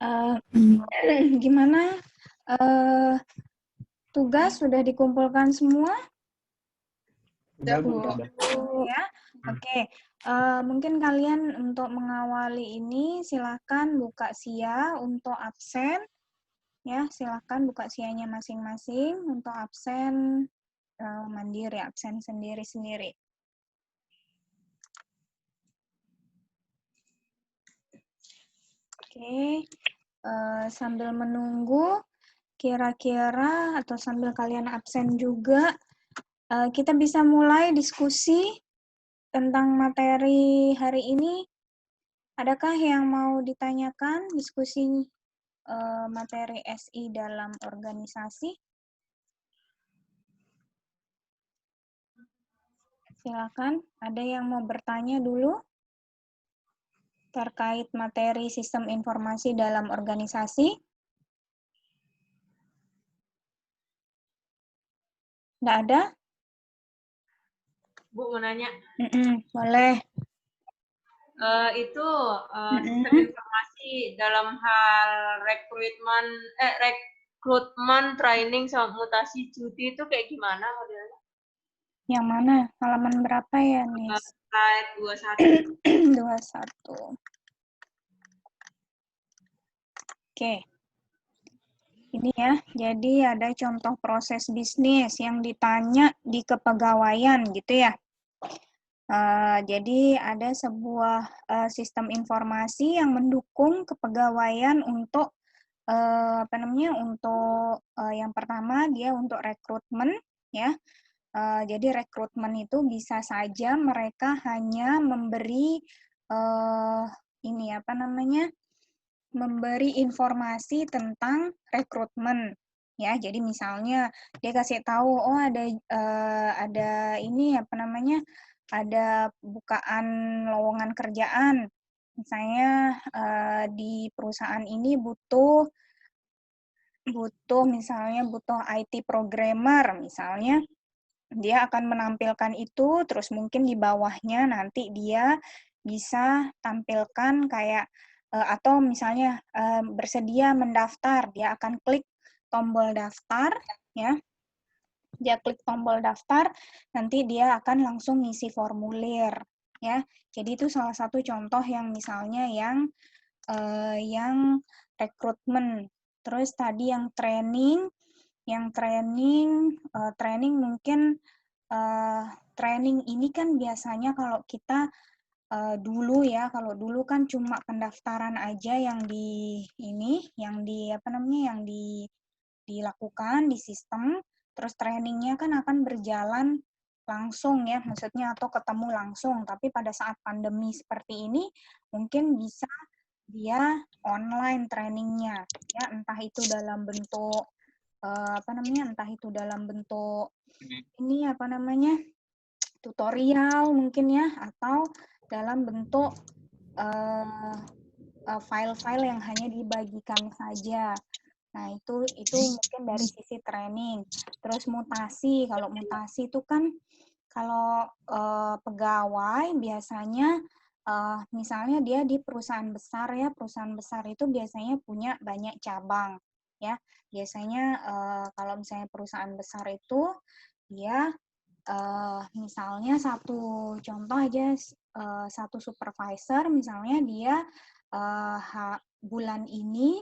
Eh, gimana? Tugas sudah dikumpulkan semua? Udah, Bu. Ya, oke. Mungkin kalian untuk mengawali ini silahkan buka SIA untuk absen. Ya, silahkan buka SIA-nya masing-masing untuk absen mandiri, absen sendiri-sendiri. Oke, sambil menunggu, kira-kira atau sambil kalian absen juga, kita bisa mulai diskusi tentang materi hari ini. Adakah yang mau ditanyakan diskusi materi SI dalam organisasi? Silakan, ada yang mau bertanya dulu terkait materi sistem informasi dalam organisasi? Nggak ada? Bu mau nanya. Boleh. Sistem informasi dalam hal rekrutmen, training sama mutasi cuti itu kayak gimana modelnya? Yang mana? Halaman berapa ya, Nis? Slide 21. 21. Oke. Ini ya, jadi ada contoh proses bisnis yang ditanya di kepegawaian gitu ya. Jadi ada sebuah sistem informasi yang mendukung kepegawaian untuk yang pertama dia untuk rekrutmen ya. Jadi rekrutmen itu bisa saja mereka hanya memberi memberi informasi tentang rekrutmen ya. Jadi misalnya dia kasih tahu ada bukaan lowongan kerjaan. Misalnya di perusahaan ini butuh IT programmer misalnya. Dia akan menampilkan itu, terus mungkin di bawahnya nanti dia bisa tampilkan kayak atau misalnya bersedia mendaftar, dia akan klik tombol daftar ya. Dia klik tombol daftar, nanti dia akan langsung ngisi formulir ya. Jadi itu salah satu contoh yang misalnya yang rekrutmen. Terus tadi yang training mungkin training ini kan biasanya kalau kita dulu kan cuma pendaftaran aja yang dilakukan di sistem, terus trainingnya kan akan berjalan langsung ya, maksudnya atau ketemu langsung. Tapi pada saat pandemi seperti ini, mungkin bisa dia online trainingnya, ya entah itu dalam bentuk tutorial mungkin ya, atau dalam bentuk file-file yang hanya dibagikan saja. Nah, itu mungkin dari sisi training. Terus mutasi, kalau mutasi itu kan kalau pegawai biasanya misalnya dia di perusahaan besar ya, perusahaan besar itu biasanya punya banyak cabang ya. Biasanya kalau misalnya perusahaan besar itu dia misalnya satu contoh aja satu supervisor misalnya dia bulan ini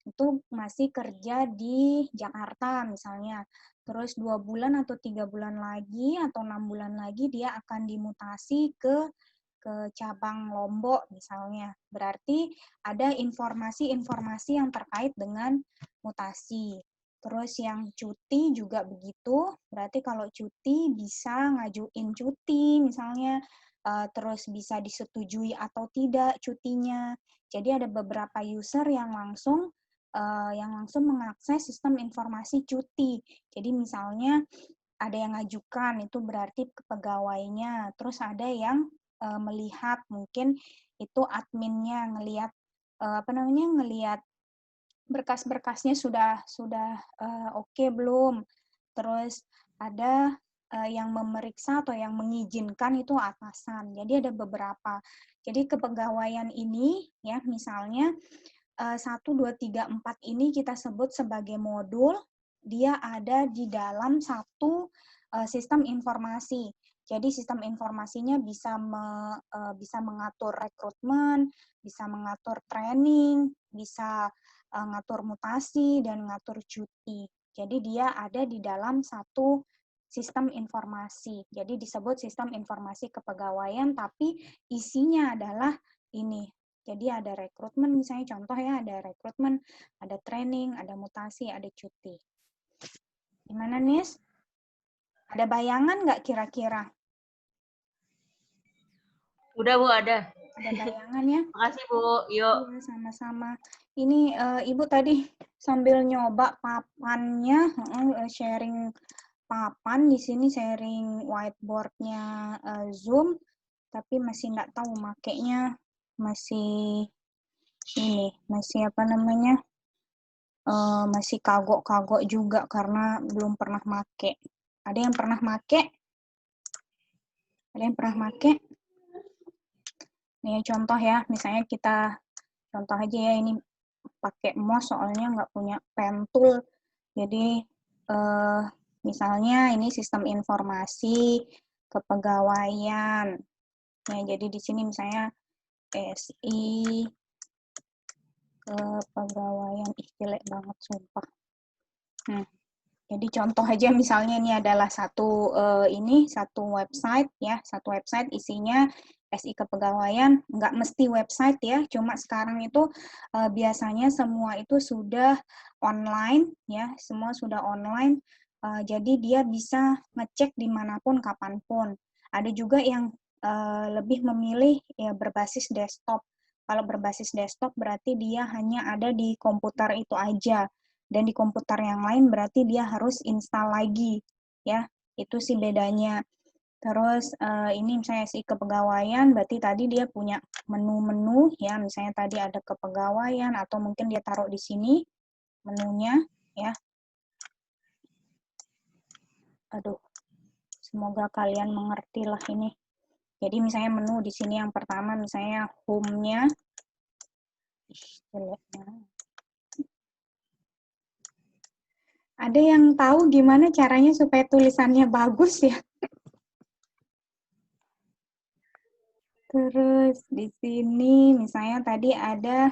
itu masih kerja di Jakarta misalnya, terus 2 bulan atau 3 bulan lagi atau 6 bulan lagi dia akan dimutasi ke cabang Lombok misalnya. Berarti ada informasi-informasi yang terkait dengan mutasi. Terus yang cuti juga begitu, berarti kalau cuti bisa ngajuin cuti misalnya, terus bisa disetujui atau tidak cutinya. Jadi ada beberapa user yang langsung mengakses sistem informasi cuti. Jadi misalnya ada yang ngajukan, itu berarti kepegawainya. Terus ada yang melihat, mungkin itu adminnya ngelihat ngelihat berkas-berkasnya sudah oke belum. Terus ada yang memeriksa atau yang mengizinkan itu atasan. Jadi ada beberapa. Jadi kepegawaian ini ya misalnya 1, 2, 3, 4 ini kita sebut sebagai modul. Dia ada di dalam satu sistem informasi. Jadi sistem informasinya bisa mengatur rekrutmen, bisa mengatur training, bisa ngatur mutasi, dan ngatur cuti. Jadi dia ada di dalam satu sistem informasi. Jadi disebut sistem informasi kepegawaian, tapi isinya adalah ini. Jadi ada rekrutmen, misalnya contoh ya, ada rekrutmen, ada training, ada mutasi, ada cuti. Gimana, Nis? Ada bayangan nggak kira-kira? Udah, Bu, ada. Ada bayangan ya? Makasih, Bu. Yuk. Iya, sama-sama. Ini Ibu tadi sambil nyoba papannya, sharing papan. Di sini sharing whiteboard-nya Zoom, tapi masih nggak tahu makainya, masih ini, masih apa namanya, masih kagok-kagok juga karena belum pernah make. Ada yang pernah make? Ada yang pernah make? Nih contoh ya, misalnya kita contoh aja ya, ini pakai mouse soalnya nggak punya pen tool. Jadi misalnya ini sistem informasi kepegawaian. Ya, jadi di sini misalnya SI kepegawaian, jelek banget sumpah. Jadi contoh aja misalnya ini adalah satu website ya, satu website isinya SI kepegawaian, nggak mesti website ya, cuma sekarang itu biasanya semua itu sudah online ya, semua sudah online, jadi dia bisa ngecek dimanapun kapanpun. Ada juga yang lebih memilih ya berbasis desktop. Kalau berbasis desktop berarti dia hanya ada di komputer itu aja. Dan di komputer yang lain berarti dia harus install lagi, ya, itu sih bedanya. Terus ini misalnya SI kepegawaian, berarti tadi dia punya menu-menu, ya, misalnya tadi ada kepegawaian, atau mungkin dia taruh di sini menunya, ya. Aduh, semoga kalian mengerti lah ini. Jadi misalnya menu di sini yang pertama, misalnya home-nya, ada yang tahu gimana caranya supaya tulisannya bagus ya? Terus di sini misalnya tadi ada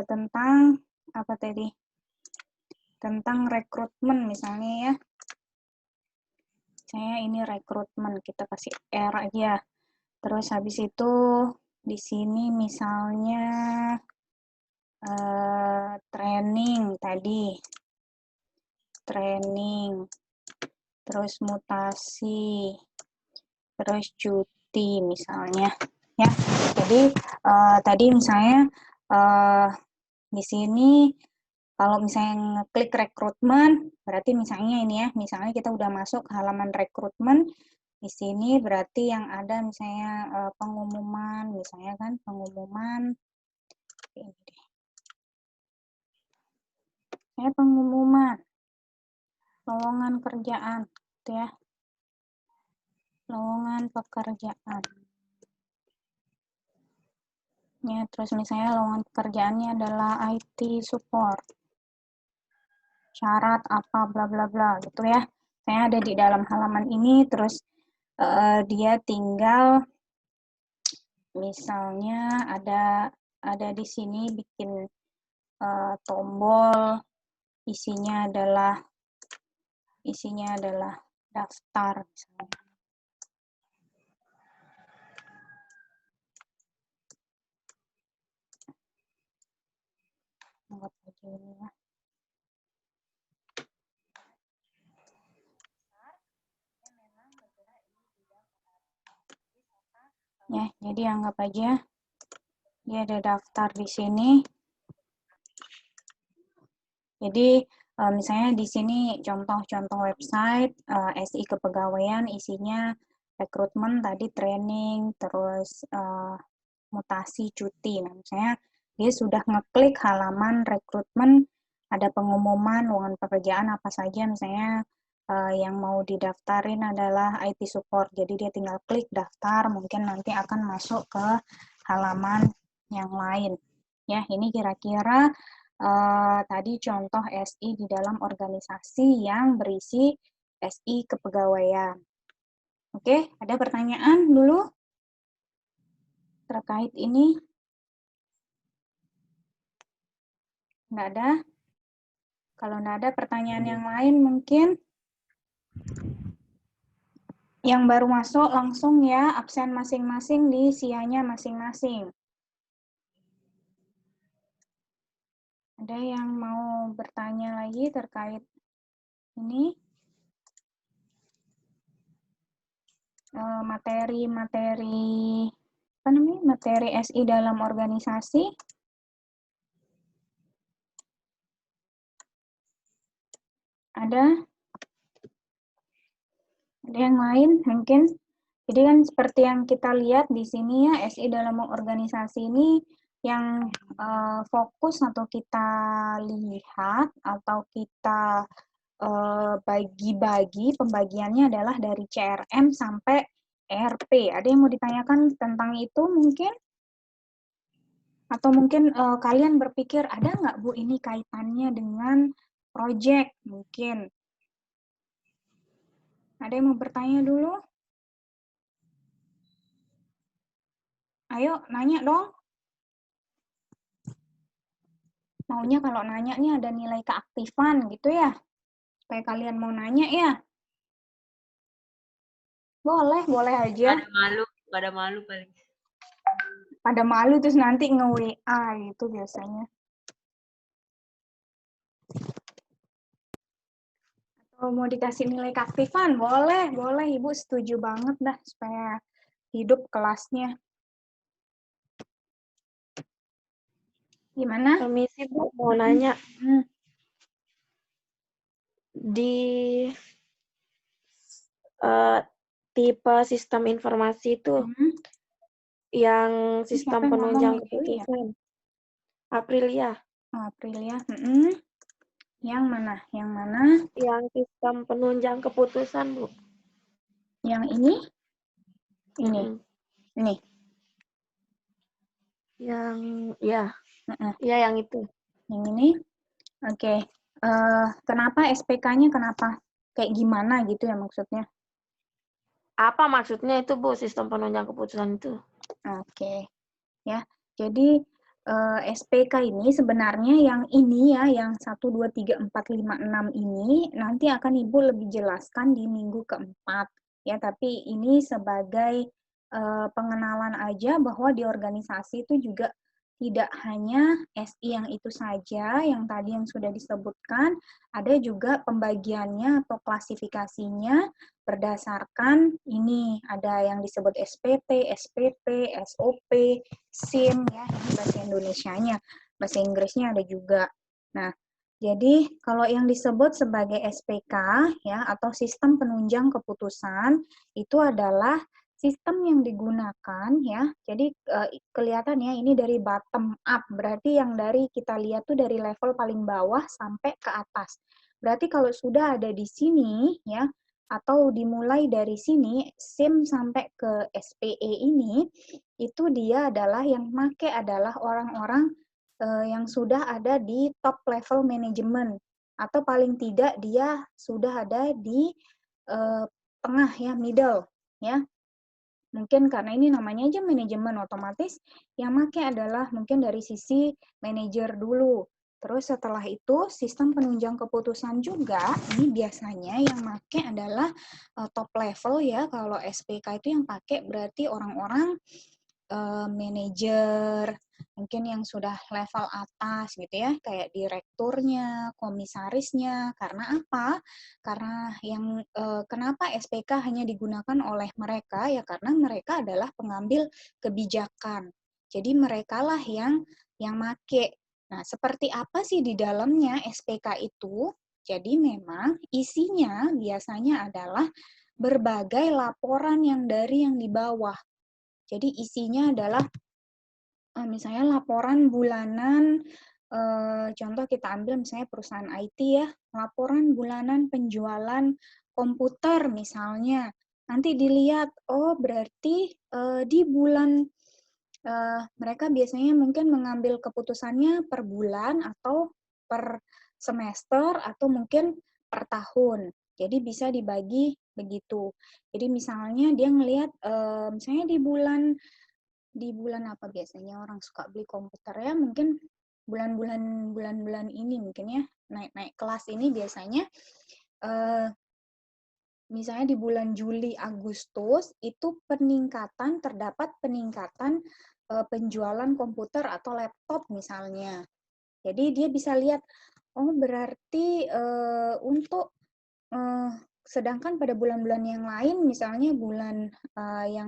tentang apa tadi? Tentang rekrutmen misalnya ya. Saya ini rekrutmen, kita kasih R aja. Terus habis itu di sini misalnya training tadi. Training. Terus mutasi. Terus cuti misalnya ya. Jadi tadi misalnya di sini kalau misalnya ngeklik rekrutmen, berarti misalnya ini ya, misalnya kita udah masuk ke halaman rekrutmen, di sini berarti yang ada misalnya pengumuman, misalnya kan pengumuman, ini deh. Pengumuman, lowongan kerjaan, gitu ya. Lowongan pekerjaan. Ya, terus misalnya lowongan pekerjaannya adalah IT support. Syarat apa bla bla bla gitu ya. Saya ada di dalam halaman ini, terus dia tinggal misalnya ada di sini bikin tombol, isinya adalah daftar misalnya. Anggap aja ini ya. Ya, jadi anggap aja dia ada daftar di sini. Jadi misalnya di sini contoh-contoh website SI kepegawaian, isinya rekrutmen tadi, training, terus mutasi, cuti. Nah, misalnya dia sudah ngeklik halaman rekrutmen, ada pengumuman lowongan pekerjaan apa saja, misalnya yang mau didaftarin adalah IT support. Jadi dia tinggal klik daftar, mungkin nanti akan masuk ke halaman yang lain. Ya, ini kira-kira tadi contoh SI di dalam organisasi yang berisi SI kepegawaian. Oke, ada pertanyaan dulu terkait ini? Nggak ada? Kalau nggak ada pertanyaan yang lain mungkin yang baru masuk langsung ya absen masing-masing di SIA-nya masing-masing. Ada yang mau bertanya lagi terkait ini? Materi-materi apa namanya? Materi SI dalam organisasi. Ada? Ada yang lain mungkin? Jadi kan seperti yang kita lihat di sini ya, SI dalam organisasi ini yang fokus atau kita lihat atau kita bagi-bagi pembagiannya adalah dari CRM sampai ERP. Ada yang mau ditanyakan tentang itu mungkin? Atau mungkin kalian berpikir, ada nggak Bu ini kaitannya dengan project mungkin? Ada yang mau bertanya dulu? Ayo, nanya dong. Maunya kalau nanya nih ada nilai keaktifan gitu ya. Supaya kalian mau nanya ya. Boleh, boleh aja. Pada malu paling. Pada malu terus nanti nge-WA gitu biasanya. Atau mau dikasih nilai keaktifan? Boleh, boleh. Ibu setuju banget dah supaya hidup kelasnya. Gimana? Permisi Bu, mau nanya. Di tipe sistem informasi itu, yang sistem Siapa yang penunjang ngomong itu ya? keputusan. Aprilia. Oh, Aprilia. Yang mana? Yang mana? Yang sistem penunjang keputusan, Bu. Yang ini? Ini. Ini. Yang, ya. Ya, yang itu. Yang ini? Oke. Kenapa SPK-nya kenapa? Kayak gimana gitu ya maksudnya? Apa maksudnya itu, Bu, sistem penunjang keputusan itu? Oke. Ya. Jadi SPK ini sebenarnya yang ini ya, yang 1, 2, 3, 4, 5, 6 ini nanti akan Ibu lebih jelaskan di minggu keempat. Ya, tapi ini sebagai pengenalan aja bahwa di organisasi itu juga tidak hanya SI yang itu saja, yang tadi yang sudah disebutkan, ada juga pembagiannya atau klasifikasinya berdasarkan ini, ada yang disebut SPT, SPP, SOP, SIM, ya, ini bahasa Indonesianya. Bahasa Inggrisnya ada juga. Nah, jadi kalau yang disebut sebagai SPK, ya, atau sistem penunjang keputusan, itu adalah sistem yang digunakan ya. Jadi kelihatan ya ini dari bottom up. Berarti yang dari kita lihat tuh dari level paling bawah sampai ke atas. Berarti kalau sudah ada di sini ya atau dimulai dari sini SIM sampai ke SPE ini itu dia adalah yang make adalah orang-orang yang sudah ada di top level manajemen atau paling tidak dia sudah ada di tengah ya middle ya. Mungkin karena ini namanya aja manajemen, otomatis yang make adalah mungkin dari sisi manajer dulu. Terus setelah itu sistem penunjang keputusan juga, ini biasanya yang make adalah top level ya. Kalau SPK itu yang pakai berarti orang-orang manajer, mungkin yang sudah level atas gitu ya, kayak direkturnya, komisarisnya. Karena apa? Karena yang kenapa SPK hanya digunakan oleh mereka ya karena mereka adalah pengambil kebijakan. Jadi merekalah yang make. Nah, seperti apa sih di dalamnya SPK itu? Jadi memang isinya biasanya adalah berbagai laporan yang dari yang di bawah. Jadi isinya adalah misalnya laporan bulanan, contoh kita ambil misalnya perusahaan IT ya, laporan bulanan penjualan komputer misalnya. Nanti dilihat, oh berarti di bulan mereka biasanya mungkin mengambil keputusannya per bulan atau per semester atau mungkin per tahun. Jadi bisa dibagi begitu. Jadi misalnya dia ngelihat misalnya di bulan apa biasanya orang suka beli komputer ya, mungkin bulan-bulan ini mungkin ya naik kelas ini biasanya misalnya di bulan Juli Agustus itu terdapat peningkatan penjualan komputer atau laptop misalnya. Jadi dia bisa lihat, oh berarti untuk sedangkan pada bulan-bulan yang lain, misalnya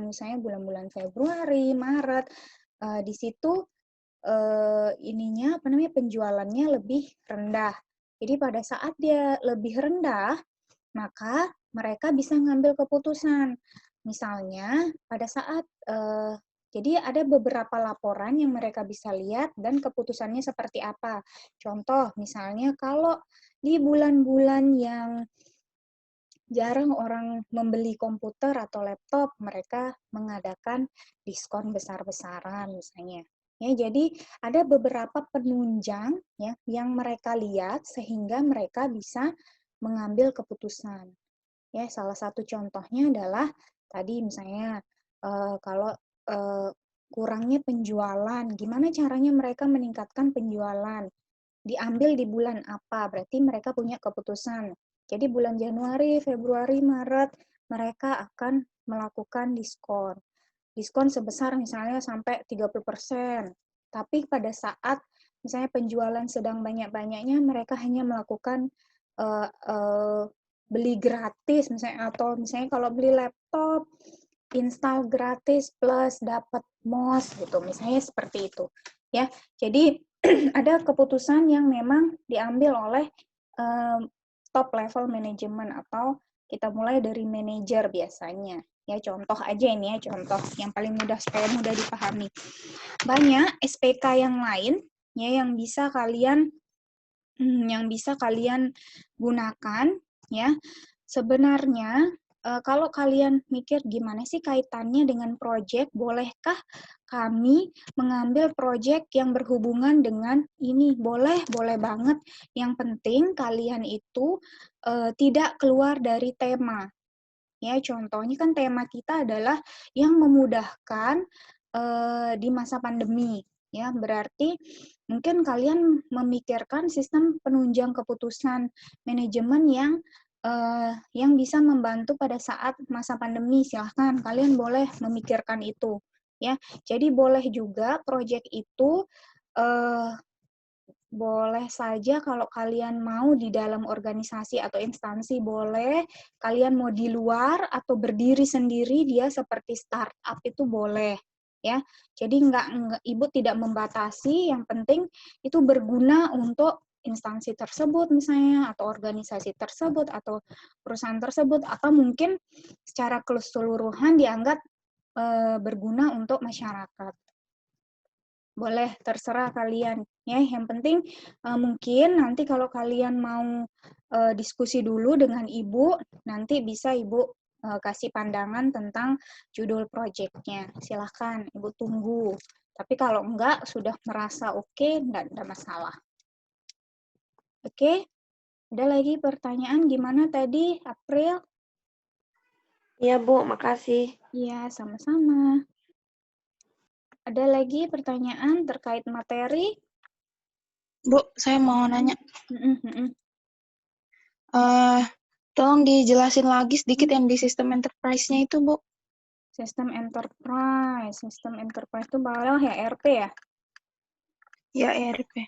misalnya bulan-bulan Februari, Maret, di situ penjualannya lebih rendah. Jadi pada saat dia lebih rendah, maka mereka bisa ngambil keputusan. Misalnya pada saat jadi ada beberapa laporan yang mereka bisa lihat dan keputusannya seperti apa. Contoh, misalnya kalau di bulan-bulan yang jarang orang membeli komputer atau laptop, mereka mengadakan diskon besar-besaran misalnya. Ya, jadi ada beberapa penunjang ya yang mereka lihat sehingga mereka bisa mengambil keputusan. Ya, salah satu contohnya adalah tadi misalnya kalau kurangnya penjualan, gimana caranya mereka meningkatkan penjualan? Diambil di bulan apa? Berarti mereka punya keputusan. Jadi bulan Januari, Februari, Maret mereka akan melakukan diskon. Diskon sebesar misalnya sampai 30%. Tapi pada saat misalnya penjualan sedang banyak-banyaknya, mereka hanya melakukan beli gratis misalnya, atau misalnya kalau beli laptop install gratis plus dapat MOS gitu, misalnya seperti itu ya. Jadi ada keputusan yang memang diambil oleh top level manajemen atau kita mulai dari manajer biasanya. Ya, contoh aja ini ya, contoh yang paling mudah supaya mudah dipahami. Banyak SPK yang lain ya yang bisa kalian gunakan ya. Sebenarnya kalau kalian mikir gimana sih kaitannya dengan proyek, bolehkah kami mengambil proyek yang berhubungan dengan ini? Boleh, boleh banget. Yang penting kalian itu tidak keluar dari tema. Ya, contohnya kan tema kita adalah yang memudahkan di masa pandemi. Ya, berarti mungkin kalian memikirkan sistem penunjang keputusan manajemen yang bisa membantu pada saat masa pandemi. Silahkan kalian boleh memikirkan itu. Ya, jadi boleh juga proyek itu boleh saja kalau kalian mau di dalam organisasi atau instansi boleh, kalian mau di luar atau berdiri sendiri dia seperti startup itu boleh ya. Jadi Ibu tidak membatasi, yang penting itu berguna untuk instansi tersebut misalnya atau organisasi tersebut atau perusahaan tersebut atau mungkin secara keseluruhan dianggap berguna untuk masyarakat. Boleh, terserah kalian ya. Yang penting mungkin nanti kalau kalian mau diskusi dulu dengan Ibu, nanti bisa Ibu kasih pandangan tentang judul proyeknya. Silahkan Ibu tunggu. Tapi kalau enggak sudah merasa oke, enggak ada masalah. Oke? Ada lagi pertanyaan gimana tadi, April? Iya, Bu, makasih. Iya, sama-sama. Ada lagi pertanyaan terkait materi? Bu, saya mau nanya. Mm-mm. Tolong dijelasin lagi sedikit yang di sistem enterprise-nya itu, Bu. Sistem enterprise itu bawah ya ERP ya? Ya, ERP.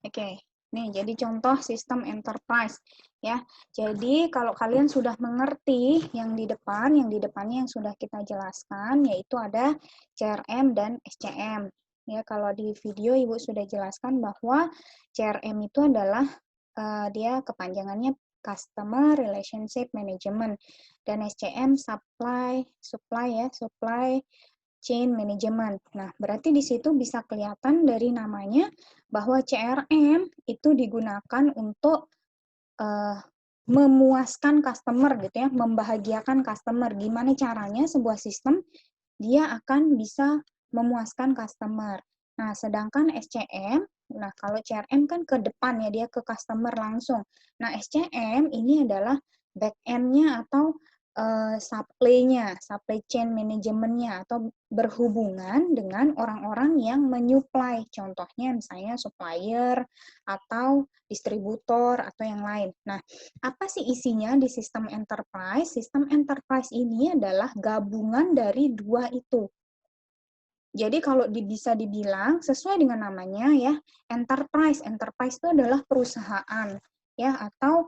Oke. Nih, jadi contoh sistem enterprise ya. Jadi kalau kalian sudah mengerti yang di depannya yang sudah kita jelaskan yaitu ada CRM dan SCM. Ya, kalau di video Ibu sudah jelaskan bahwa CRM itu adalah dia kepanjangannya Customer Relationship Management dan SCM supply chain management. Nah, berarti di situ bisa kelihatan dari namanya bahwa CRM itu digunakan untuk memuaskan customer gitu ya, membahagiakan customer. Gimana caranya sebuah sistem dia akan bisa memuaskan customer. Nah, sedangkan SCM, nah kalau CRM kan ke depan ya, dia ke customer langsung. Nah, SCM ini adalah back end-nya atau supply-nya, supply chain manajemennya, atau berhubungan dengan orang-orang yang menyuplai. Contohnya misalnya supplier atau distributor atau yang lain. Nah, apa sih isinya di sistem enterprise? Sistem enterprise ini adalah gabungan dari dua itu. Jadi kalau bisa dibilang sesuai dengan namanya ya, enterprise. Enterprise itu adalah perusahaan ya, atau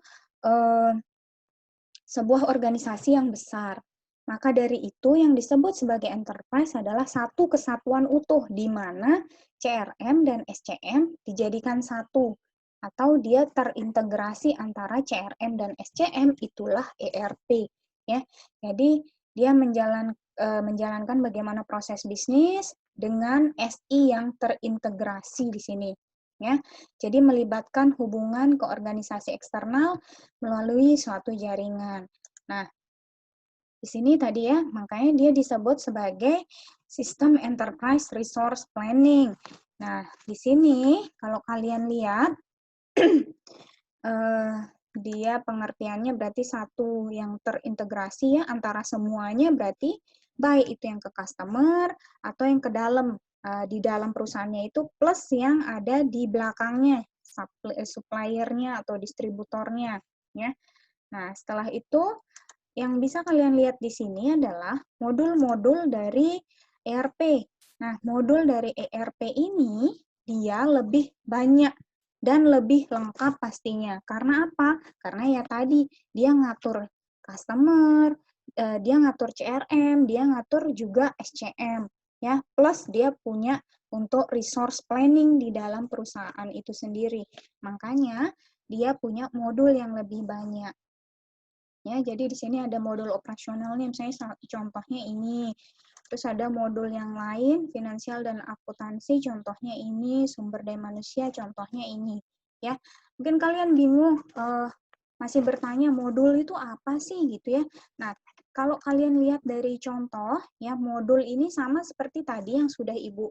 sebuah organisasi yang besar. Maka dari itu yang disebut sebagai enterprise adalah satu kesatuan utuh di mana CRM dan SCM dijadikan satu atau dia terintegrasi antara CRM dan SCM, itulah ERP ya. Jadi dia menjalankan bagaimana proses bisnis dengan SI yang terintegrasi di sini ya. Jadi melibatkan hubungan ke organisasi eksternal melalui suatu jaringan. Nah, di sini tadi ya, makanya dia disebut sebagai sistem enterprise resource planning. Nah, di sini kalau kalian lihat dia pengertiannya berarti satu yang terintegrasi ya antara semuanya, berarti baik itu yang ke customer atau yang ke dalam di dalam perusahaannya itu, plus yang ada di belakangnya, suppliernya atau distributornya ya. Nah, setelah itu yang bisa kalian lihat di sini adalah modul-modul dari ERP. Nah, modul dari ERP ini dia lebih banyak dan lebih lengkap pastinya. Karena apa? Karena ya tadi dia ngatur customer, dia ngatur CRM, dia ngatur juga SCM ya. Plus dia punya untuk resource planning di dalam perusahaan itu sendiri. Makanya dia punya modul yang lebih banyak. Ya, jadi di sini ada modul operasionalnya, misalnya contohnya ini. Terus ada modul yang lain, finansial dan akuntansi, contohnya ini, sumber daya manusia, contohnya ini. Ya, mungkin kalian bingung, masih bertanya modul itu apa sih gitu ya. Nah, kalau kalian lihat dari contoh, ya modul ini sama seperti tadi yang sudah Ibu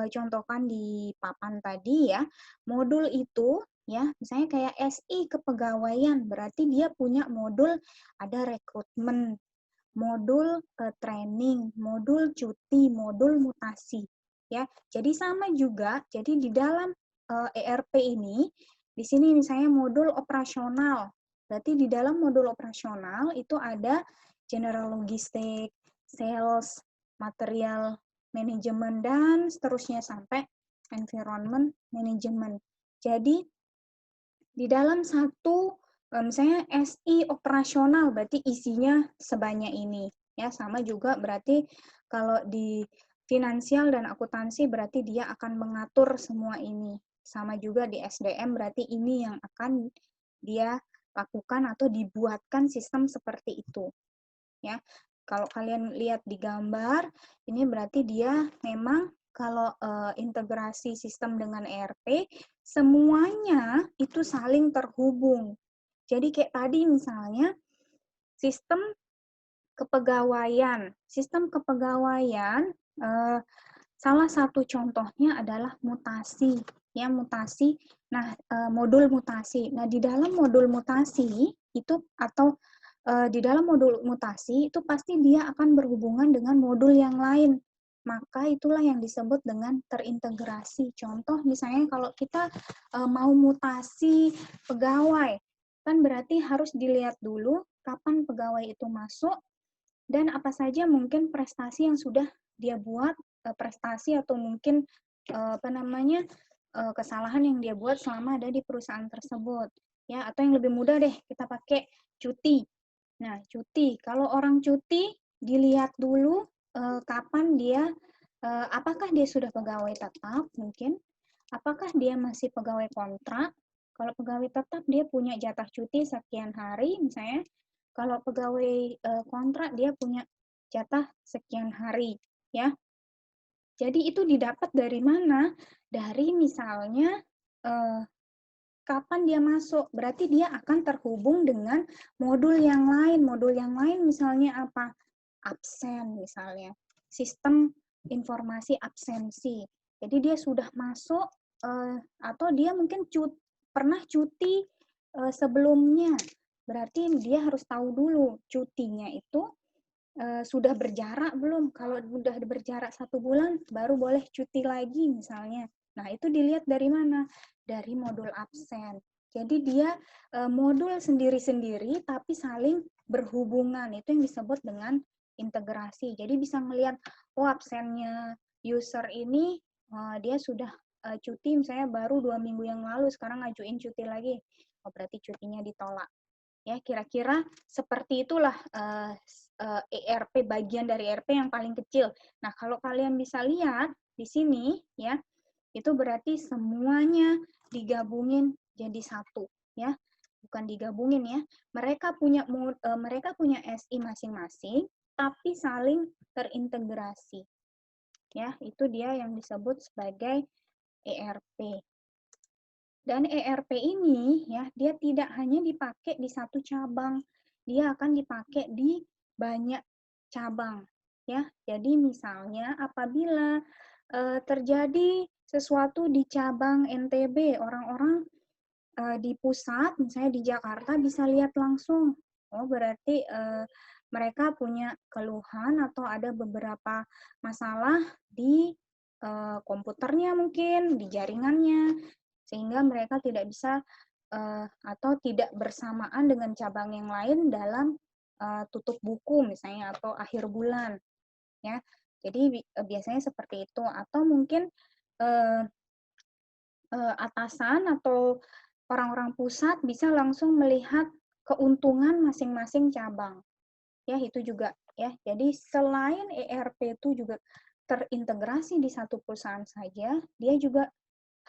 contohkan di papan tadi ya. Modul itu ya, misalnya kayak SI kepegawaian, berarti dia punya modul, ada rekrutmen, modul training, modul cuti, modul mutasi ya. Jadi sama juga, jadi di dalam ERP ini di sini misalnya modul operasional. Berarti di dalam modul operasional itu ada general logistik, sales, material manajemen, dan seterusnya sampai environment management. Jadi di dalam satu misalnya SI operasional berarti isinya sebanyak ini ya. Sama juga berarti kalau di finansial dan akuntansi berarti dia akan mengatur semua ini. Sama juga di SDM berarti ini yang akan dia lakukan atau dibuatkan sistem seperti itu ya. Kalau kalian lihat di gambar ini berarti dia memang kalau integrasi sistem dengan ERP, semuanya itu saling terhubung. Jadi kayak tadi misalnya, sistem kepegawaian. Sistem kepegawaian, salah satu contohnya adalah mutasi. Ya, mutasi. Nah, modul mutasi. Nah, di dalam modul mutasi, itu atau di dalam modul mutasi, itu pasti dia akan berhubungan dengan modul yang lain. Maka itulah yang disebut dengan terintegrasi. Contoh misalnya kalau kita mau mutasi pegawai, kan berarti harus dilihat dulu kapan pegawai itu masuk dan apa saja mungkin prestasi yang sudah dia buat, prestasi atau mungkin kesalahan yang dia buat selama ada di perusahaan tersebut. Ya, atau yang lebih mudah deh, kita pakai cuti. Nah, cuti. Kalau orang cuti, dilihat dulu kapan dia, apakah dia sudah pegawai tetap mungkin, apakah dia masih pegawai kontrak. Kalau pegawai tetap dia punya jatah cuti sekian hari misalnya. Kalau pegawai kontrak dia punya jatah sekian hari ya. Jadi itu didapat dari mana? Dari misalnya kapan dia masuk, berarti dia akan terhubung dengan modul yang lain. Modul yang lain misalnya apa? Absen misalnya. Sistem informasi absensi. Jadi dia sudah masuk atau dia mungkin pernah cuti sebelumnya. Berarti dia harus tahu dulu cutinya itu sudah berjarak belum. Kalau sudah berjarak 1 bulan, baru boleh cuti lagi misalnya. Nah, itu dilihat dari mana? Dari modul absen. Jadi dia modul sendiri-sendiri, tapi saling berhubungan. Itu yang disebut dengan integrasi. Jadi bisa melihat, oh absennya user ini, dia sudah cuti misalnya baru 2 minggu yang lalu, sekarang ngajuin cuti lagi. Oh, berarti cutinya ditolak. Ya, kira-kira seperti itulah ERP, bagian dari ERP yang paling kecil. Nah, kalau kalian bisa lihat di sini ya, itu berarti semuanya digabungin jadi satu ya. Bukan digabungin ya. Mereka punya SI masing-masing tapi saling terintegrasi. Ya, itu dia yang disebut sebagai ERP. Dan ERP ini ya, dia tidak hanya dipakai di satu cabang, dia akan dipakai di banyak cabang ya. Jadi misalnya apabila terjadi sesuatu di cabang NTB, orang-orang di pusat misalnya di Jakarta bisa lihat langsung. Oh, berarti mereka punya keluhan atau ada beberapa masalah di komputernya mungkin, di jaringannya, sehingga mereka tidak bisa atau tidak bersamaan dengan cabang yang lain dalam tutup buku misalnya atau akhir bulan ya. Jadi biasanya seperti itu, atau mungkin atasan atau orang-orang pusat bisa langsung melihat keuntungan masing-masing cabang ya. Itu juga ya. Jadi selain ERP itu juga terintegrasi di satu perusahaan saja, dia juga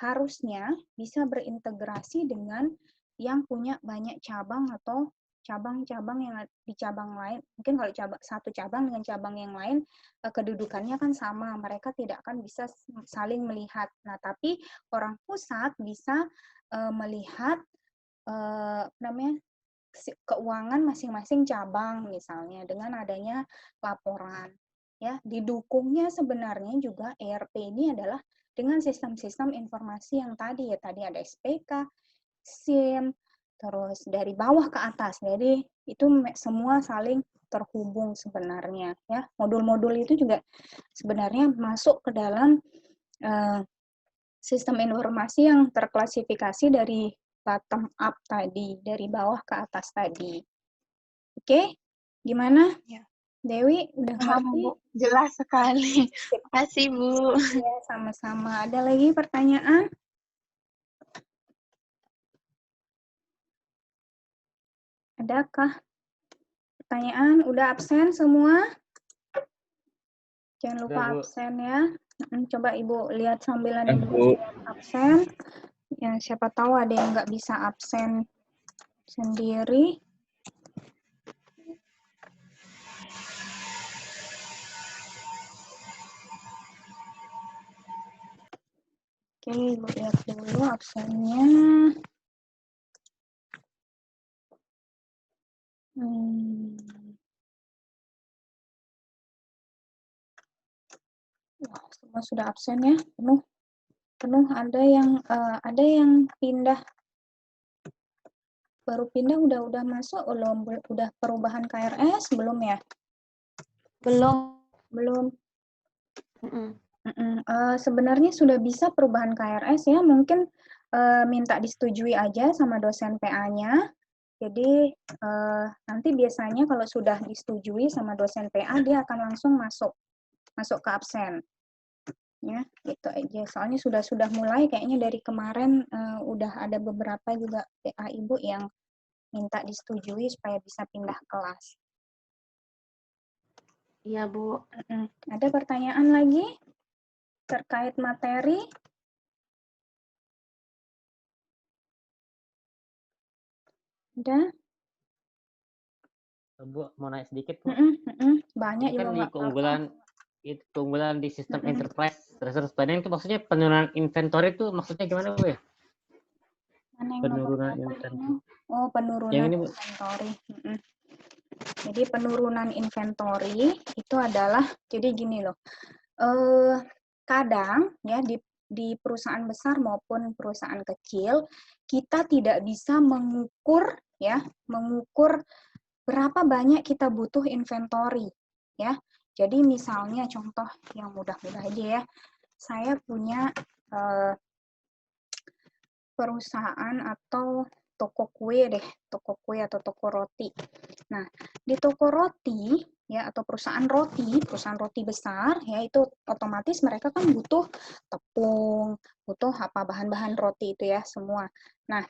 harusnya bisa berintegrasi dengan yang punya banyak cabang atau cabang-cabang yang di cabang lain. Mungkin kalau satu cabang dengan cabang yang lain kedudukannya kan sama, mereka tidak akan bisa saling melihat. Nah, tapi orang pusat bisa melihat keuangan masing-masing cabang misalnya dengan adanya laporan. Ya, didukungnya sebenarnya juga ERP ini adalah dengan sistem-sistem informasi yang tadi ya, tadi ada SPK, SIM, terus dari bawah ke atas. Jadi itu semua saling terhubung sebenarnya ya. Modul-modul itu juga sebenarnya masuk ke dalam sistem informasi yang terklasifikasi dari bottom up tadi, dari bawah ke atas tadi. Oke, gimana? Ya. Dewi, udah ngerti? Bu, jelas sekali. Makasih, Bu. Ya, sama-sama. Ada lagi pertanyaan? Adakah pertanyaan? Udah absen semua? Jangan lupa absen ya. Coba Ibu lihat sambilan Ibu absen. Ya, siapa tahu ada yang nggak bisa absen sendiri. Oke, Ibu lihat dulu absennya. Wah, semua sudah absen ya, penuh. Ada yang pindah, baru pindah udah masuk belum? Udah perubahan KRS belum ya? Belum. Sebenarnya sudah bisa perubahan KRS ya, mungkin minta disetujui aja sama dosen PA-nya. Jadi nanti biasanya kalau sudah disetujui sama dosen PA, dia akan langsung masuk ke absen. Ya, gitu aja. Soalnya sudah mulai kayaknya dari kemarin udah ada beberapa juga PA Ibu yang minta disetujui supaya bisa pindah kelas. Iya, Bu. Ada pertanyaan lagi terkait materi? Ada? Bu, mau naik sedikit, Bu. Banyak juga kan di nggak apa-apa. keunggulan di sistem enterprise resource planning itu maksudnya penurunan inventory itu maksudnya gimana, Bu ya? Mana yang Penurunan nomor inventory. Oh, penurunan Yang ini, Bu. inventory. Jadi penurunan inventory itu adalah, jadi gini loh, kadang ya di perusahaan besar maupun perusahaan kecil kita tidak bisa mengukur berapa banyak kita butuh inventory ya. Jadi misalnya contoh yang mudah-mudah aja ya. Saya punya perusahaan atau toko kue toko kue atau toko roti. Nah, di toko roti ya atau perusahaan roti besar ya itu otomatis mereka kan butuh tepung, butuh bahan-bahan roti itu ya semua. Nah,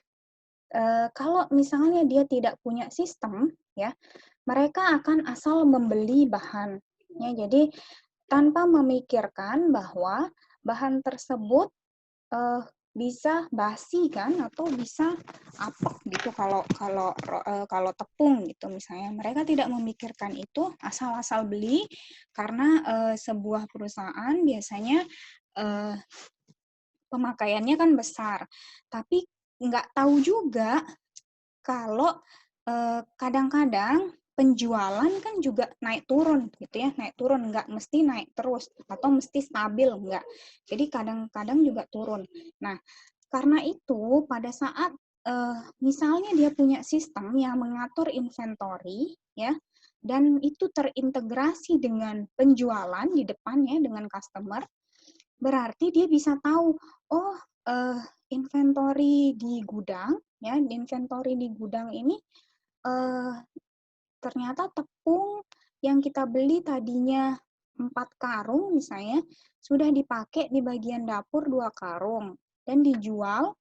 kalau misalnya dia tidak punya sistem ya, mereka akan asal membeli bahan ya. Jadi tanpa memikirkan bahwa bahan tersebut bisa basi kan atau bisa apek gitu kalau tepung gitu misalnya. Mereka tidak memikirkan itu, asal-asal beli karena sebuah perusahaan biasanya pemakaiannya kan besar. Tapi nggak tahu juga kalau kadang-kadang penjualan kan juga naik turun gitu ya, naik turun, nggak mesti naik terus atau mesti stabil, enggak. Jadi kadang-kadang juga turun. Nah, karena itu pada saat misalnya dia punya sistem yang mengatur inventory ya, dan itu terintegrasi dengan penjualan di depannya dengan customer, berarti dia bisa tahu, oh inventory di gudang ya, inventory di gudang ini ternyata tepung yang kita beli tadinya 4 karung misalnya, sudah dipakai di bagian dapur 2 karung, dan dijual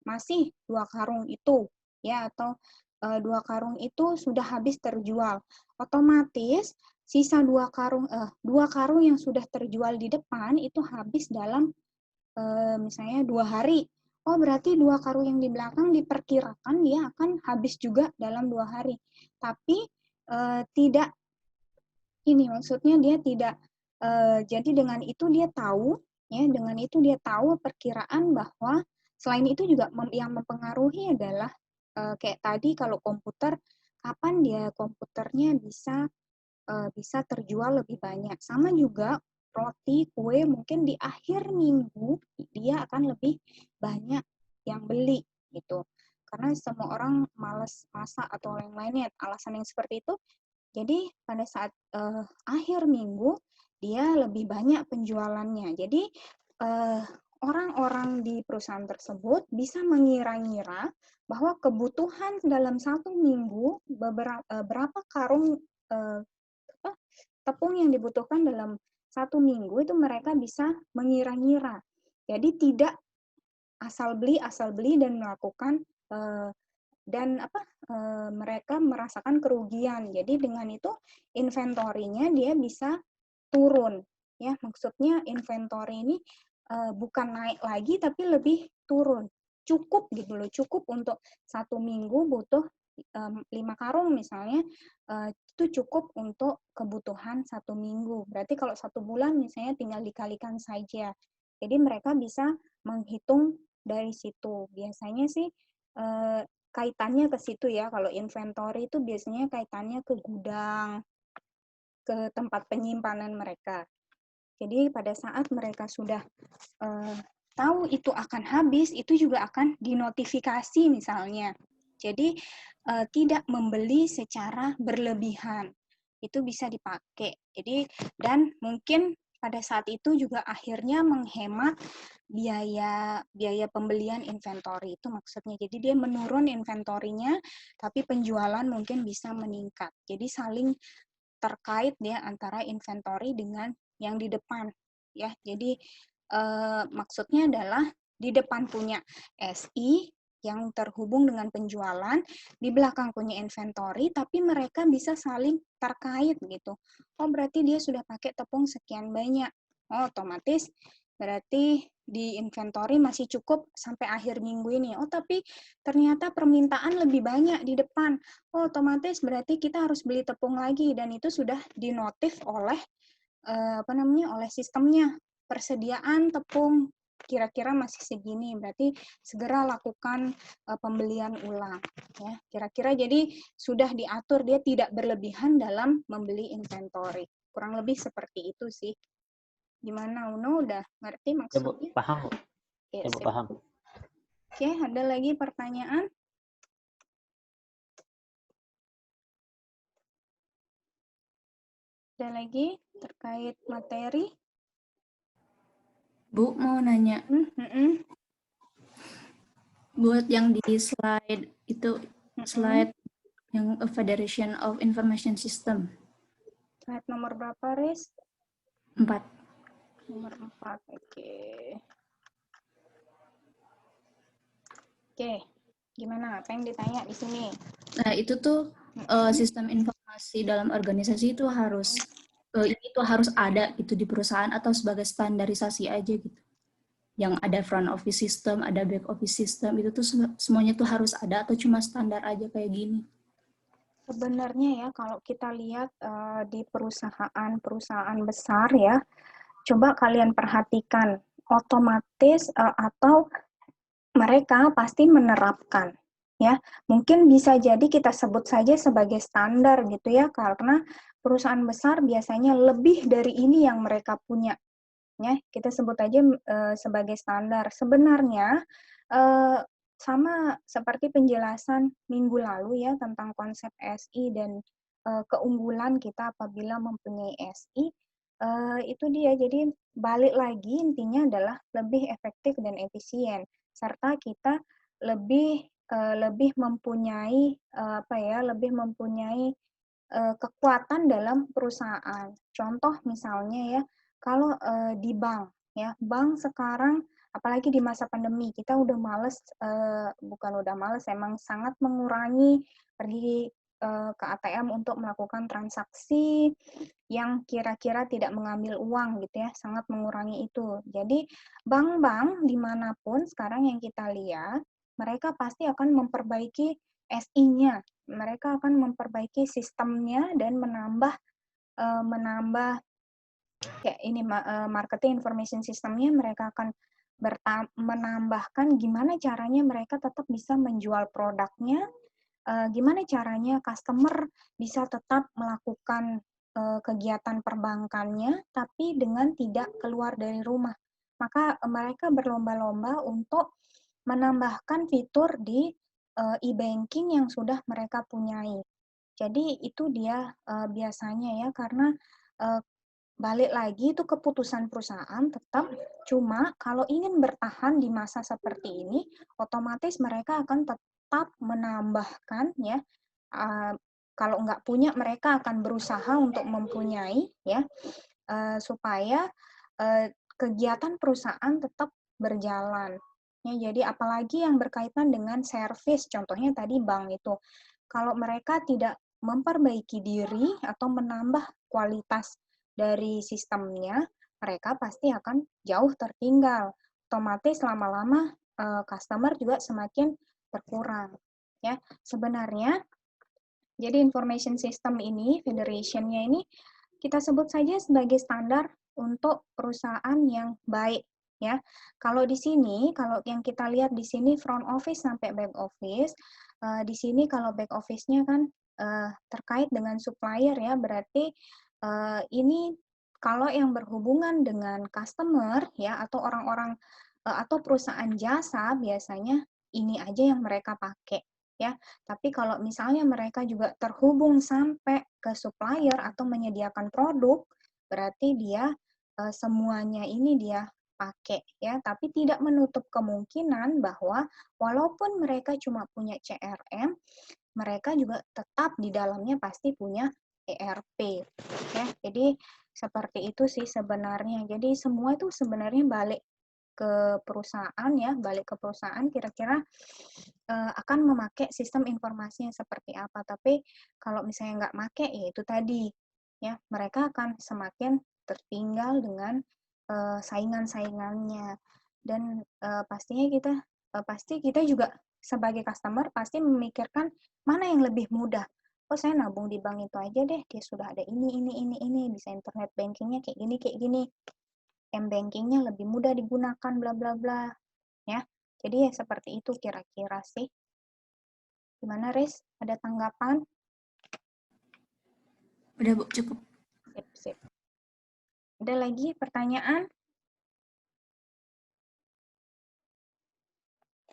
masih 2 karung itu, ya, atau 2 karung itu sudah habis terjual. Otomatis sisa 2 karung yang sudah terjual di depan itu habis dalam misalnya 2 hari. Oh, berarti 2 karung yang di belakang diperkirakan dia akan habis juga dalam 2 hari. Tapi tidak, ini maksudnya dia tidak, jadi dengan itu dia tahu, ya, dengan itu dia tahu perkiraan bahwa selain itu juga yang mempengaruhi adalah kayak tadi kalau komputer, kapan dia komputernya bisa terjual lebih banyak. Sama juga roti, kue mungkin di akhir minggu dia akan lebih banyak yang beli gitu. Karena semua orang malas masak atau yang lainnya, alasan yang seperti itu. Jadi pada saat akhir minggu dia lebih banyak penjualannya. Jadi orang-orang di perusahaan tersebut bisa mengira-ngira bahwa kebutuhan dalam 1 minggu berapa karung tepung yang dibutuhkan dalam 1 minggu itu mereka bisa mengira-ngira. Jadi tidak asal beli dan melakukan mereka merasakan kerugian. Jadi dengan itu inventorinya dia bisa turun. Ya, maksudnya inventory ini bukan naik lagi tapi lebih turun. Cukup gitu loh, cukup untuk 1 minggu butuh 5 karung misalnya, itu cukup untuk kebutuhan 1 minggu. Berarti kalau 1 bulan misalnya tinggal dikalikan saja. Jadi mereka bisa menghitung dari situ. Biasanya sih kaitannya ke situ ya. Kalau inventory itu biasanya kaitannya ke gudang, ke tempat penyimpanan mereka. Jadi pada saat mereka sudah tahu itu akan habis, itu juga akan dinotifikasi misalnya. Jadi tidak membeli secara berlebihan. Itu bisa dipakai. Jadi dan mungkin pada saat itu juga akhirnya menghemat biaya pembelian inventory itu maksudnya. Jadi dia menurun inventorinya, tapi penjualan mungkin bisa meningkat. Jadi saling terkait ya antara inventory dengan yang di depan ya. Jadi maksudnya adalah di depan punya SI yang terhubung dengan penjualan, di belakang punya inventory, tapi mereka bisa saling terkait gitu. Oh, berarti dia sudah pakai tepung sekian banyak. Oh, otomatis berarti di inventory masih cukup sampai akhir minggu ini. Oh, tapi ternyata permintaan lebih banyak di depan. Oh, otomatis berarti kita harus beli tepung lagi, dan itu sudah dinotif oleh oleh sistemnya. Persediaan tepung kira-kira masih segini, berarti segera lakukan pembelian ulang ya. Kira-kira jadi sudah diatur, dia tidak berlebihan dalam membeli inventory. Kurang lebih seperti itu sih. Gimana, Uno udah ngerti Ya Bu, maksudnya? paham Bu. Oke, Ya Bu, sip. paham. Oke, ada lagi pertanyaan? Ada lagi terkait materi? Bu, mau nanya, buat yang di slide itu, slide yang Federation of Information System, Slide nomor berapa, Riz? 4. Nomor 4, oke. Oke, gimana? Apa yang ditanya di sini? Nah, itu tuh sistem informasi dalam organisasi itu harus ada gitu di perusahaan atau sebagai standarisasi aja gitu. Yang ada front office system, ada back office system, itu tuh semuanya tuh harus ada atau cuma standar aja kayak gini? Sebenarnya ya, kalau kita lihat di perusahaan besar ya, coba kalian perhatikan, otomatis atau mereka pasti menerapkan ya. Mungkin bisa jadi kita sebut saja sebagai standar gitu ya, karena perusahaan besar biasanya lebih dari ini yang mereka punya ya. Kita sebut aja sebagai standar. Sebenarnya sama seperti penjelasan minggu lalu ya tentang konsep SI dan keunggulan kita apabila mempunyai SI, itu dia. Jadi balik lagi intinya adalah lebih efektif dan efisien, serta kita lebih mempunyai kekuatan dalam perusahaan. Contoh misalnya ya, kalau di bank ya, bank sekarang apalagi di masa pandemi kita udah males, bukan udah males, emang sangat mengurangi pergi ke ATM untuk melakukan transaksi yang kira-kira tidak mengambil uang gitu ya, sangat mengurangi itu. Jadi bank-bank dimanapun sekarang yang kita lihat, mereka pasti akan memperbaiki SI-nya, mereka akan memperbaiki sistemnya dan menambah kayak ini marketing information systemnya. Mereka akan menambahkan gimana caranya mereka tetap bisa menjual produknya, gimana caranya customer bisa tetap melakukan kegiatan perbankannya tapi dengan tidak keluar dari rumah. Maka mereka berlomba-lomba untuk menambahkan fitur di e-banking yang sudah mereka punyai. Jadi itu dia biasanya ya, karena balik lagi itu keputusan perusahaan tetap, cuma kalau ingin bertahan di masa seperti ini, otomatis mereka akan tetap menambahkan ya, kalau nggak punya mereka akan berusaha untuk mempunyai ya, supaya kegiatan perusahaan tetap berjalan. Ya, jadi apalagi yang berkaitan dengan servis, contohnya tadi bank itu, kalau mereka tidak memperbaiki diri atau menambah kualitas dari sistemnya, mereka pasti akan jauh tertinggal. Otomatis lama-lama customer juga semakin berkurang. Ya, sebenarnya jadi information system ini, federation-nya ini kita sebut saja sebagai standar untuk perusahaan yang baik ya. Kalau di sini, kalau yang kita lihat di sini front office sampai back office, di sini kalau back office-nya kan terkait dengan supplier ya, berarti ini kalau yang berhubungan dengan customer ya, atau orang-orang atau perusahaan jasa, biasanya ini aja yang mereka pakai ya. Tapi kalau misalnya mereka juga terhubung sampai ke supplier atau menyediakan produk, berarti dia semuanya ini dia pakai ya. Tapi tidak menutup kemungkinan bahwa walaupun mereka cuma punya CRM, mereka juga tetap di dalamnya pasti punya ERP ya. Jadi seperti itu sih sebenarnya. Jadi semua itu sebenarnya balik ke perusahaan ya, balik ke perusahaan kira-kira akan memakai sistem informasi yang seperti apa. Tapi kalau misalnya nggak make, ya itu tadi ya, mereka akan semakin tertinggal dengan saingan-saingannya. Dan pasti kita juga sebagai customer pasti memikirkan mana yang lebih mudah. Oh, saya nabung di bank itu aja deh, dia sudah ada ini, bisa internet bankingnya kayak gini, m-bankingnya lebih mudah digunakan, bla bla bla, ya. Jadi ya seperti itu kira-kira sih. Gimana, Riz? Ada tanggapan? Udah Bu, cukup. Sip, sip. Ada lagi pertanyaan?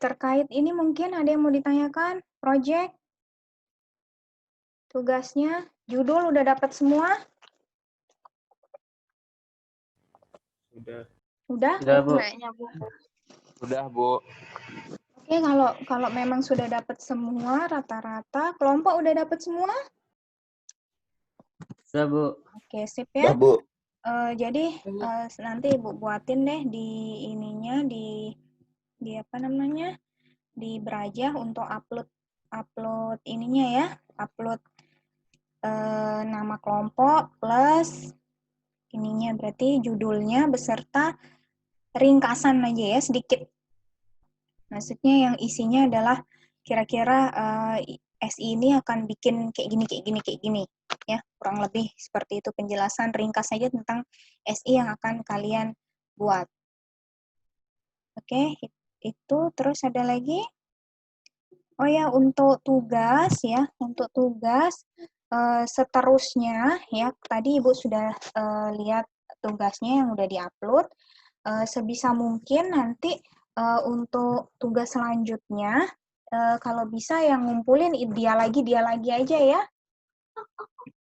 Terkait ini mungkin ada yang mau ditanyakan? Project? Tugasnya? Judul udah dapat semua? Udah. Udah? Udah, Bu. Kayaknya Bu. Udah, Bu. Oke, kalau memang sudah dapat semua rata-rata, kelompok udah dapat semua? Udah, Bu. Oke, sip ya. Udah, Bu. Jadi nanti Ibu buatin deh di ininya di apa namanya? Di Brajah untuk upload ininya ya, upload nama kelompok plus ininya berarti judulnya beserta ringkasan aja ya sedikit. Maksudnya yang isinya adalah kira-kira SI ini akan bikin kayak gini ya, kurang lebih seperti itu penjelasan ringkas saja tentang SI yang akan kalian buat. Oke, itu terus ada lagi. Oh ya, untuk tugas ya, seterusnya ya, tadi Ibu sudah lihat tugasnya yang udah diupload. Sebisa mungkin nanti untuk tugas selanjutnya, kalau bisa yang ngumpulin dia lagi aja ya.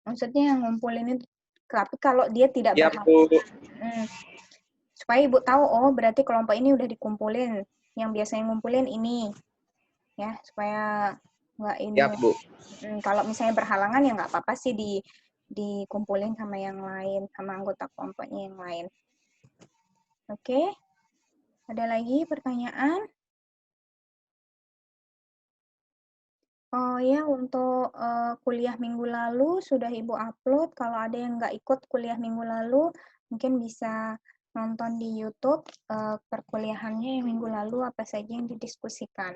Maksudnya yang ngumpulin itu, tapi kalau dia tidak Ya, berhasil, Bu. supaya Ibu tahu, oh berarti kelompok ini udah dikumpulin, yang biasanya ngumpulin ini, ya supaya nggak ini. Ya, Bu. Kalau misalnya berhalangan ya nggak apa-apa sih dikumpulin sama yang lain, sama anggota kelompoknya yang lain. Oke, ada lagi pertanyaan? Oh ya, untuk kuliah minggu lalu sudah Ibu upload. Kalau ada yang nggak ikut kuliah minggu lalu, mungkin bisa nonton di YouTube perkuliahannya yang minggu lalu apa saja yang didiskusikan.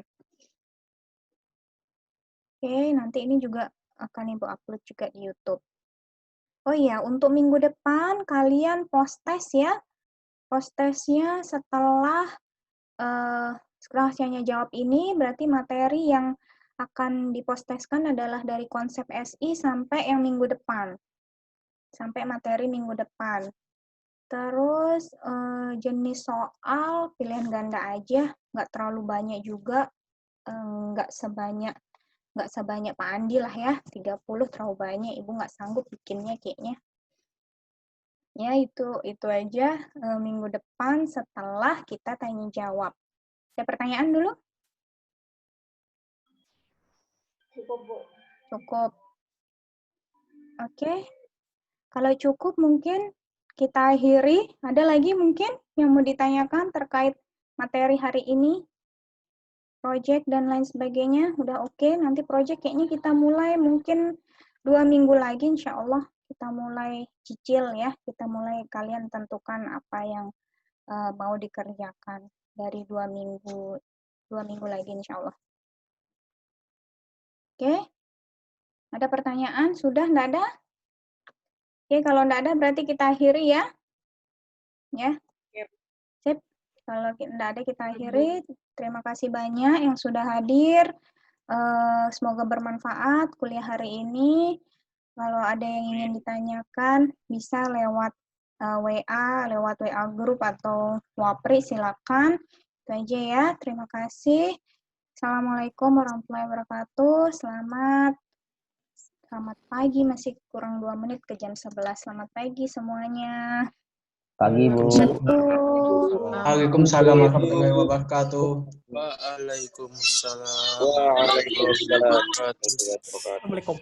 Oke, nanti ini juga akan Ibu upload juga di YouTube. Oh iya, untuk minggu depan kalian post test ya. Post testnya setelah tanya jawab ini, berarti materi yang akan diposteskan adalah dari konsep SI sampai yang minggu depan. Sampai materi minggu depan. Terus jenis soal pilihan ganda aja, nggak terlalu banyak juga, nggak sebanyak Pak Andi lah ya, 30 terlalu banyak, Ibu nggak sanggup bikinnya kayaknya. Ya itu aja minggu depan setelah kita tanya jawab. Ada pertanyaan dulu? Cukup, Bu. Cukup. Oke. Kalau cukup mungkin kita akhiri. Ada lagi mungkin yang mau ditanyakan terkait materi hari ini? Project dan lain sebagainya. Udah oke. Nanti project kayaknya kita mulai mungkin 2 minggu lagi insya Allah. Kita mulai cicil ya. Kita mulai kalian tentukan apa yang mau dikerjakan dari 2 minggu lagi insya Allah. Oke. Ada pertanyaan? Sudah? Nggak ada? Oke, kalau nggak ada berarti kita akhiri ya. Ya. Sip. Kalau nggak ada kita akhiri. Terima kasih banyak yang sudah hadir. Semoga bermanfaat kuliah hari ini. Kalau ada yang ingin ditanyakan, bisa lewat WA, lewat WA grup atau Wapri, silakan. Itu aja ya. Terima kasih. Assalamualaikum warahmatullahi wabarakatuh. Selamat pagi, masih kurang 2 menit ke jam 11. Selamat pagi semuanya. Pagi, Bu. Waalaikumsalam warahmatullahi wabarakatuh. Waalaikumsalam. Waalaikumsalam. Assalamualaikum.